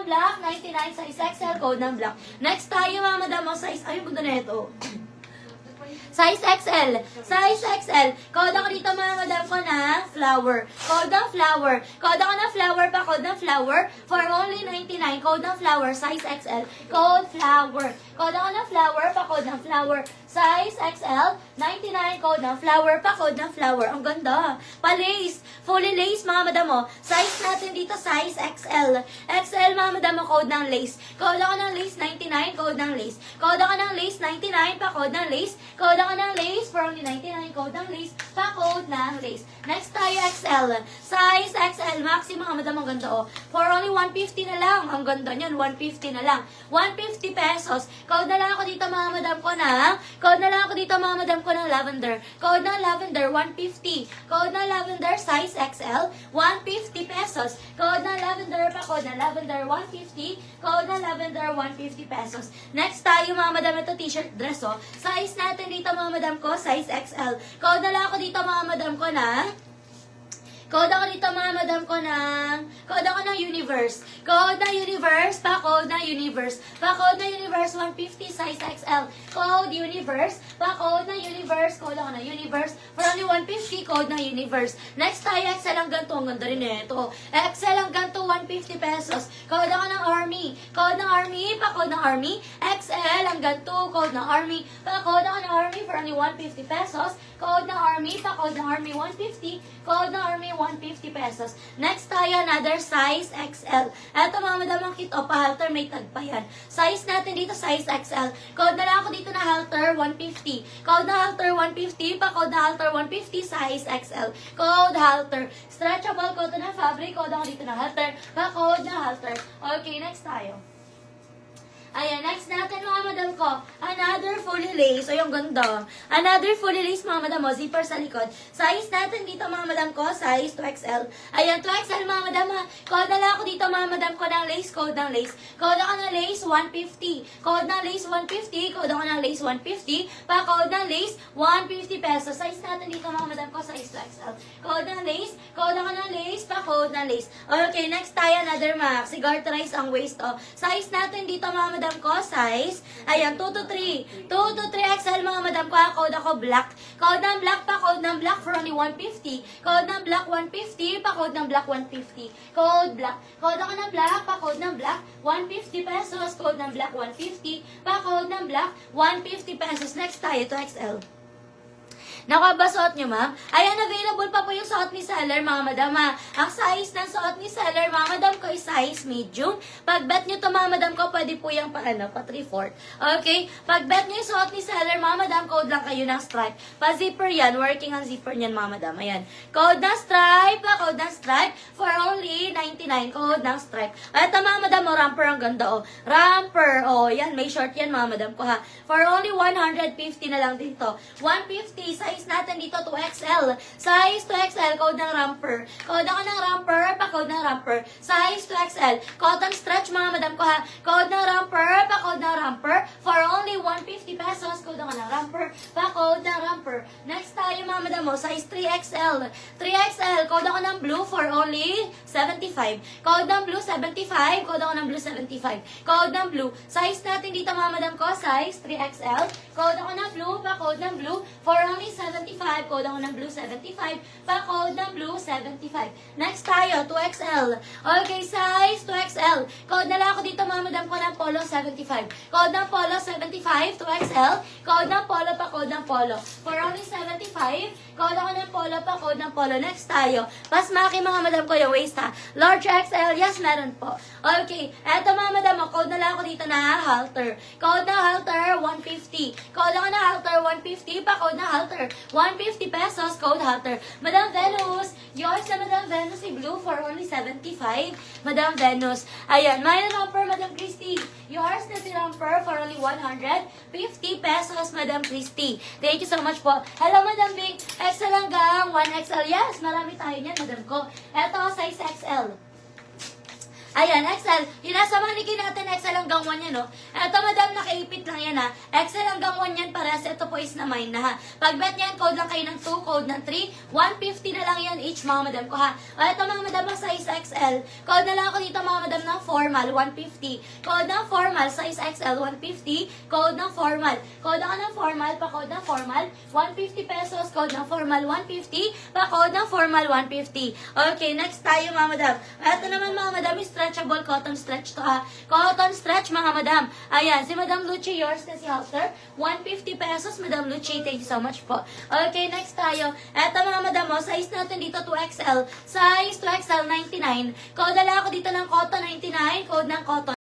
black, 99, size XL, code ng black. Next tayo mga madam, size, ay, punta na ito. Size XL. Size XL. Code ako dito mga madam ko na flower. Code ng flower. Code ako ng flower pa. Code ng flower. For only 99. Code ng flower. Size XL. Code flower. Code ako ng flower pa. Code ng flower. Size XL. 99. Code ng flower pa. Code ng flower. Ang ganda. Pa-lace. Fully lace mga madam mo. Size natin dito. Size XL. XL mga madam mo. Code ng lace. Code ako ng lace. 99. Code ng lace. Code ako ng lace. 99 pa. Code ng lace. Code ako ng lace for only 99. Code ng lace. Pa-code ng lace. Next tayo XL. Size XL. Maxi mga madam. Ang ganda oh. For only 150 na lang. Ang ganda niyan. 150 na lang. 150 pesos. Code na lang ako dito mga madam ko na. Code na lang ako dito mga madam ko ng lavender. Code ng lavender. 150. Code ng lavender. Size XL. 150 pesos. Code ng lavender. Pa-code ng lavender. 150. Code ng lavender. 150 pesos. Next tayo mga madam. Ito t-shirt dress oh. Size natin dito mga madam ko, size XL. Code na lang ako dito mga madam ko na. Code ako dito mga madam ko ng. Code ako ng universe. Code na universe. Pa-code na universe. Pa-code na universe. 150 size XL. Code universe. Pa-code na universe. Code ako na universe. For only 150. Code na universe. Next tayo XL ang ganito. Ang ganda rin ito. XL ang ganito. 150 pesos. Code ako ng army. Code ng army. Pa-code ng army. XL ang ganito. Code ng army. Pa-code ako ng army for only 150 pesos. Code ng army. Pa-code ng army 150. Code ng army 150 pesos. Next tayo, another size XL. Eto mga madam, ang kit o pa-halter, may tag pa yan. Size natin dito, size XL. Code na lang ako dito na halter, 150. Code na halter, 150. Pa-code na halter, 150, size XL. Code halter. Stretchable, code na fabric. Code ako dito na halter. Pa-code na halter. Okay, next tayo. Ayan, next natin mga madam ko, another fully lace. Ay, ang ganda. Another fully lace mga madam mo, zipper sa likod. Size natin dito mga madam ko, size 2XL. Ayan, 2XL mga madam ha. Code na lang ako dito mga madam ko ng lace, code ng lace. Code ako ng lace, 150. Code ng lace, 150. Code ako ng lace, 150. Pa-code ng lace, 150 pesos. Size natin dito mga madam ko, size 2XL. Code ng lace, code ako ng lace, pa-code ng lace. Okay, next tayo, another maxi. Garterize ang waist oh. Size natin dito mga madam ko, size, ayan, 2 to 3. 2 to 3 XL mga madam ko, code ako black. Code ng black pa, code ng black for only 150. Code ng black 150, pa code ng black 150. Code black. Code ako ng black, pa code ng black 150 pesos. Code ng black 150, pa code ng black 150 pesos. Next tayo to XL. Nakuha ba suot nyo, ma'am? Ayan, available pa po yung suot ni seller, mga madam, ha? Ang size ng suot ni seller, mga madam ko, is size medium. Pag bet nyo to, mga madam ko, pwede po yung pa 3/4. Okay? Pag bet nyo yung suot ni seller, mga madam, code lang kayo ng stripe. Pa-zipper yan. Working ang zipper niyan, mga madam. Ayan. Code ng stripe, code ng stripe, for only 99. Code ng stripe. Ito, mga madam, ramper ang ganda, oh. Ramper, oh. Yan, may short yan, mga madam ko, ha? For only 150 na lang dito. 150, size natin dito 2XL. Size 2XL, code ng ramper. Code ako ng ramper, pa-code ng ramper. Size 2XL. Cotton stretch mga madam ko ha. Code ng ramper, pa-code ng ramper. For only 150 pesos, code ako ng ramper, pa-code ng ramper. Next tayo mga madam mo, size 3XL. 3XL, code ako ng blue for only 75. Code ng blue 75, code ako ng blue 75. Code ng blue. Size natin dito mga madam ko, size 3XL. Code ako ng blue, pa-code ng blue for only 75. Code ako ng blue 75. Pa-code ng blue 75. Next tayo, 2XL. Okay, size 2XL. Code na lang ako dito mga madam ko ng polo 75. Code ng polo 75, 2XL. Code ng polo, pa-code ng polo. For only 75. Code ako ng polo, pa-code ng polo. Next tayo. Pasmaki mga madam ko yung waist ha. Large XL, yes, meron po. Okay, eto mga madam, code na lang ako dito na halter. Code na halter, 150. Code ako na halter, 150. Pa-code na halter, 150 pesos, code halter. Madam Venus, yours na Madam Venus, si blue for only 75. Madam Venus. Ayan, may romper, Madam Christy. Yours na si romper for only 150 pesos, Madam Christy. Thank you so much po. Hello, Madam Bing. XL hanggang 1XL. Yes, marami tayo niyan, Madam ko. Eto, size XL. Ayan, XL. Yung nasa mannequin natin, XL hanggang 1 yan, no? Eto, madam, nakaipit lang yan, ha? XL hanggang 1 yan, pares. Ito po quiz na mine na ha. Pag bet niyan, code lang kayo ng 2, code ng 3, 150 na lang yan each mga madam ko ha. O ito mga madam ang size XL, code na lang ako dito mga madam ng formal, 150. Code ng formal, size XL, 150. Code ng formal. Code ako ng formal, pa-code ng formal, 150 pesos. Code ng formal, 150. Pa-code ng formal, 150. Okay, next tayo mga madam. Ito naman mga madam, stretchable cotton stretch to ha. Cotton stretch mga madam. Ayan, si Madam Lucci, yours kasi halter. 150 pesos, Madam Lucci. Thank you so much po. Okay, next tayo. Eto mga madam, size natin dito 2XL. Size 2XL, 99. Code na lang ako dito ng cotton 99. Code ng cotton.